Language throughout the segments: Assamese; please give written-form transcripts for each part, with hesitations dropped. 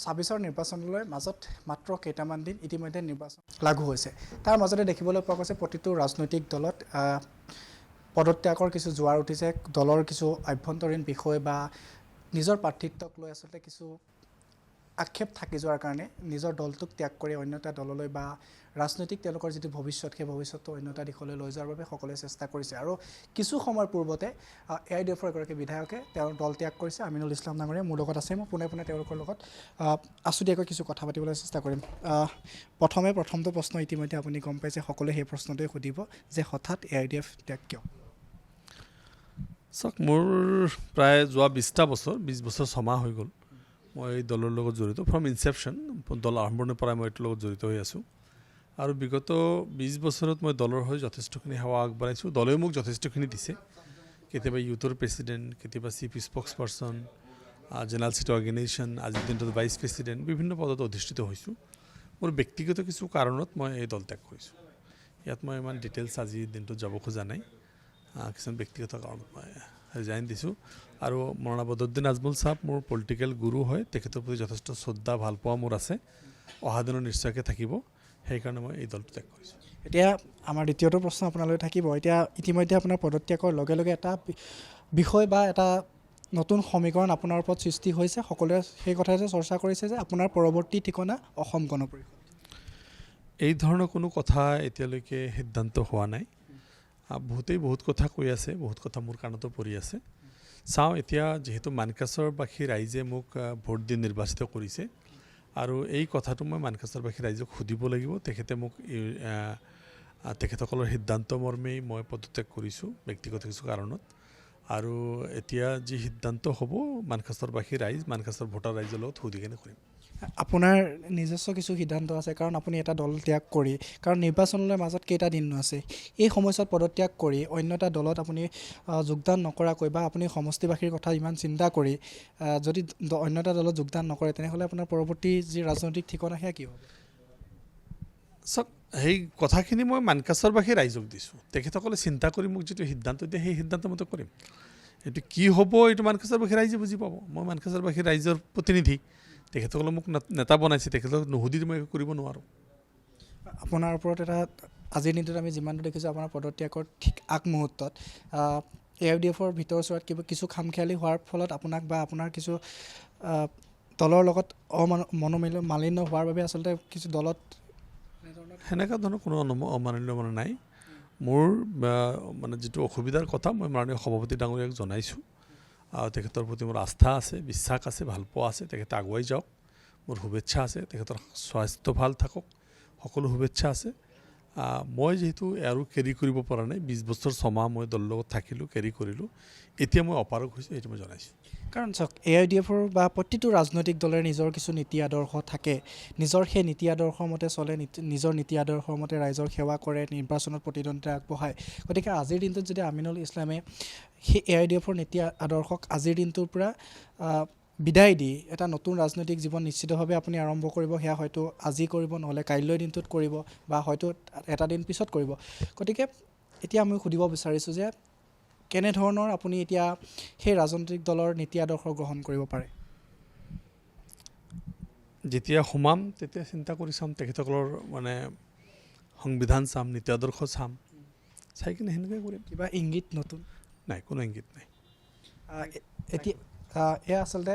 ২৬ৰ নিৰ্বাচনলৈ মাজত মাত্ৰ কেইটামান দিন ইতিমধ্যে নিৰ্বাচন লাগু হৈছে তাৰ মাজতে দেখিবলৈ পোৱা গৈছে প্ৰতিটো ৰাজনৈতিক দলত পদত্যাগৰ কিছু জোৱাৰ উঠিছে দলৰ কিছু আভ্যন্তৰীণ বিষয় বা নিজৰ প্ৰাৰ্থিত্বক লৈ আচলতে কিছু আক্ষেপ থাকি যোৱাৰ কাৰণে নিজৰ দলটোক ত্যাগ কৰি অন্য এটা দললৈ বা ৰাজনৈতিক তেওঁলোকৰ যিটো ভৱিষ্যত সেই ভৱিষ্যতটো অন্য এটা দিশলৈ লৈ যোৱাৰ বাবে সকলোৱে চেষ্টা কৰিছে আৰু কিছু সময়ৰ পূৰ্বতে AIUDFৰ এগৰাকী বিধায়কে তেওঁৰ দল ত্যাগ কৰিছে আমিনুল ইছলাম নামেৰে মোৰ লগত আছে মই পোনে তেওঁলোকৰ লগত আছুতীয়াকৈ কিছু কথা পাতিবলৈ চেষ্টা কৰিম প্ৰথমটো প্ৰশ্ন ইতিমধ্যে আপুনি গম পাইছে সকলোৱে সেই প্ৰশ্নটোৱে সুধিব যে হঠাৎ AIUDF ত্যাগ কিয় চাওক মোৰ প্ৰায় যোৱা 20 বছৰ 6 মাহ হৈ গ'ল মই এই দলৰ লগত জড়িত ফ্ৰম ইনচেপশ্যন দল আৰম্ভণিৰ পৰাই মই এইটোৰ লগত জড়িত হৈ আছোঁ আৰু বিগত 20 বছৰত মই দলৰ হৈ যথেষ্টখিনি সেৱা আগবঢ়াইছোঁ দলে মোক যথেষ্টখিনি দিছে কেতিয়াবা ইউথৰ প্ৰেছিডেণ্ট কেতিয়াবা চিফ স্প'ক্স পাৰ্চন জেনেৰেল চিটি অৰ্গেনাইজেশ্যন আজিৰ দিনটোত ভাইচ প্ৰেছিডেণ্ট বিভিন্ন পদত অধিষ্ঠিত হৈছোঁ মোৰ ব্যক্তিগত কিছু কাৰণত মই এই দল ত্যাগ কৰিছোঁ ইয়াত মই ইমান ডিটেইলছ আজিৰ দিনটোত যাব খোজা নাই কিছুমান ব্যক্তিগত কাৰণত মই ৰিজাইন দিছোঁ আৰু মৌলানা বদৰুদ্দিন আজমল চাহাব মোৰ পলিটিকেল গুৰু হয় তেখেতৰ প্ৰতি যথেষ্ট শ্ৰদ্ধা ভালপোৱা মোৰ আছে অহা দিনত নিশ্চয়কৈ থাকিব সেইকাৰণে মই এই দলটো ত্যাগ কৰিছোঁ এতিয়া আমাৰ দ্বিতীয়টো প্ৰশ্ন আপোনালৈ থাকিব এতিয়া ইতিমধ্যে আপোনাৰ পদত্যাগৰ লগে লগে এটা বিষয় বা এটা নতুন সমীকৰণ আপোনাৰ ওপৰত সৃষ্টি হৈছে সকলোৱে সেই কথাতে চৰ্চা কৰিছে যে আপোনাৰ পৰৱৰ্তী ঠিকনা অসম গণ পৰিষদ এই ধৰণৰ কোনো কথা এতিয়ালৈকে সিদ্ধান্ত হোৱা নাই বহুতেই বহুত কথা কৈ আছে বহুত কথা মোৰ কাণতো পৰি আছে চাওঁ এতিয়া যিহেতু মানকাছৰবাসী ৰাইজে মোক ভোট দি নিৰ্বাচিত কৰিছে আৰু এই কথাটো মই মানকাছৰবাসী ৰাইজক সুধিব লাগিব তেখেতে মোক তেখেতসকলৰ সিদ্ধান্ত মৰ্মেই মই পদত্যাগ কৰিছোঁ ব্যক্তিগত কিছু কাৰণত আৰু এতিয়া যি সিদ্ধান্ত হ'ব মানকাছৰবাসী ৰাইজ মানকাছৰ ভোটাৰ ৰাইজৰ লগত সুধি কেনে কৰিম আপোনাৰ নিজস্ব কিছু সিদ্ধান্ত আছে কাৰণ আপুনি এটা দল ত্যাগ কৰি কাৰণ নিৰ্বাচনলৈ মাজত কেইটা দিন আছে এই সময়ছোৱাত পদত্যাগ কৰি অন্য এটা দলত আপুনি যোগদান নকৰাকৈ বা আপুনি সমষ্টিবাসীৰ কথা ইমান চিন্তা কৰি যদি অন্য এটা দলত যোগদান নকৰে তেনেহ'লে আপোনাৰ পৰৱৰ্তী যি ৰাজনৈতিক ঠিকনা সেয়া কি হ'ব চাওক সেই কথাখিনি মই মানকাছৰবাসী ৰাইজক দিছোঁ তেখেতসকলে চিন্তা কৰি মোক যিটো সিদ্ধান্ত দিয়ে সেই সিদ্ধান্ত মতে কৰিম এইটো কি হ'ব এইটো মানকাছৰবাসী ৰাইজে বুজি পাব মই মানকাছৰবাসী ৰাইজৰ প্ৰতিনিধি তেখেতসকলে মোক নেতা বনাইছে তেখেতসকলক নুসুধি মই একো কৰিব নোৱাৰোঁ আপোনাৰ ওপৰত এটা আজিৰ দিনটোত আমি যিমানটো দেখিছোঁ আপোনাৰ পদত্যাগৰ ঠিক আগমুহূৰ্তত AIUDFৰ ভিতৰচোৱাত কিছু খামখেয়ালি হোৱাৰ ফলত আপোনাক বা আপোনাৰ কিছু দলৰ লগত মনোমালিন্য হোৱাৰ বাবে আচলতে কিছু দলত সেনেকুৱা ধৰণৰ কোনো অমানিন্য মানে নাই মোৰ মানে যিটো অসুবিধাৰ কথা মই মাননীয় সভাপতি ডাঙৰীয়াক জনাইছোঁ তেখেতৰ প্ৰতি মোৰ আস্থা আছে বিশ্বাস আছে ভালপোৱা আছে তেখেতে আগুৱাই যাওক মোৰ শুভেচ্ছা আছে তেখেতৰ স্বাস্থ্য ভাল থাকক সকলো শুভেচ্ছা আছে মই যিহেতু আৰু কেৰি কৰিব পৰা নাই 20 বছৰ 6 মাহ মই দলৰ লগত থাকিলোঁ কেৰি কৰিলোঁ এতিয়া মই অপাৰগ হৈছোঁ সেইটো মই জনাইছোঁ কাৰণ চাওক AIUDFৰ বা প্ৰতিটো ৰাজনৈতিক দলৰ নিজৰ কিছু নীতি আদৰ্শ থাকে নিজৰ সেই নীতি আদৰ্শৰ মতে চলে নিজৰ নীতি আদৰ্শৰ মতে ৰাইজৰ সেৱা কৰে নিৰ্বাচনত প্ৰতিদ্বন্দ্বিতা আগবঢ়ায় গতিকে আজিৰ দিনটোত যদি আমিনুল ইছলামে সেই AIUDFৰ নীতি আদৰ্শক আজিৰ দিনটোৰ পৰা বিদায় দি এটা নতুন ৰাজনৈতিক জীৱন নিশ্চিতভাৱে আপুনি আৰম্ভ কৰিব সেয়া হয়তো আজি কৰিব নহ'লে কাইলৈ দিনটোত কৰিব বা হয়তো এটা দিন পিছত কৰিব গতিকে এতিয়া আমি সুধিব বিচাৰিছোঁ যে কেনেধৰণৰ আপুনি এতিয়া সেই ৰাজনৈতিক দলৰ নীতি আদৰ্শ গ্ৰহণ কৰিব পাৰে যেতিয়া সোমাম তেতিয়া চিন্তা কৰি চাম তেখেতসকলৰ মানে সংবিধান চাম নীতি আদৰ্শ চাম চাই কিনে সেনেকৈ কৰিম কিবা ইংগিত নতুন নাই কোনো ইংগিত নাই এতিয়া এয়া আচলতে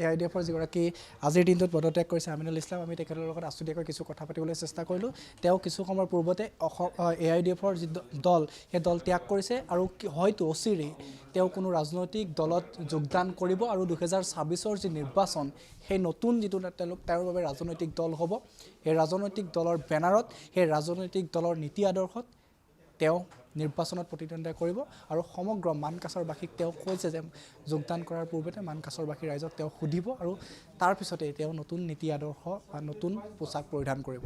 AIUDFৰ যিগৰাকী আজিৰ দিনটোত পদত্যাগ কৰিছে আমিনুল ইছলাম আমি তেখেতৰ লগত আছুতীয়াকৈ কিছু কথা পাতিবলৈ চেষ্টা কৰিলোঁ তেওঁ কিছু সময়ৰ পূৰ্বতে AIUDFৰ যি দল সেই দল ত্যাগ কৰিছে আৰু হয়তো অচিৰেই তেওঁ কোনো ৰাজনৈতিক দলত যোগদান কৰিব আৰু 2026ৰ যি নিৰ্বাচন সেই নতুন যিটো তেওঁৰ বাবে ৰাজনৈতিক দল হ'ব সেই ৰাজনৈতিক দলৰ বেনাৰত সেই ৰাজনৈতিক দলৰ নীতি আদৰ্শত তেওঁ নিৰ্বাচনত প্ৰতিদ্বন্দ্বিতা কৰিব আৰু সমগ্ৰ মানকাছৰবাসীক তেওঁ কৈছে যে যোগদান কৰাৰ পূৰ্বতে মানকাছৰবাসী ৰাইজক তেওঁ সুধিব আৰু তাৰ পিছতে তেওঁ নতুন নীতি আদৰ্শ বা নতুন পোছাক পৰিধান কৰিব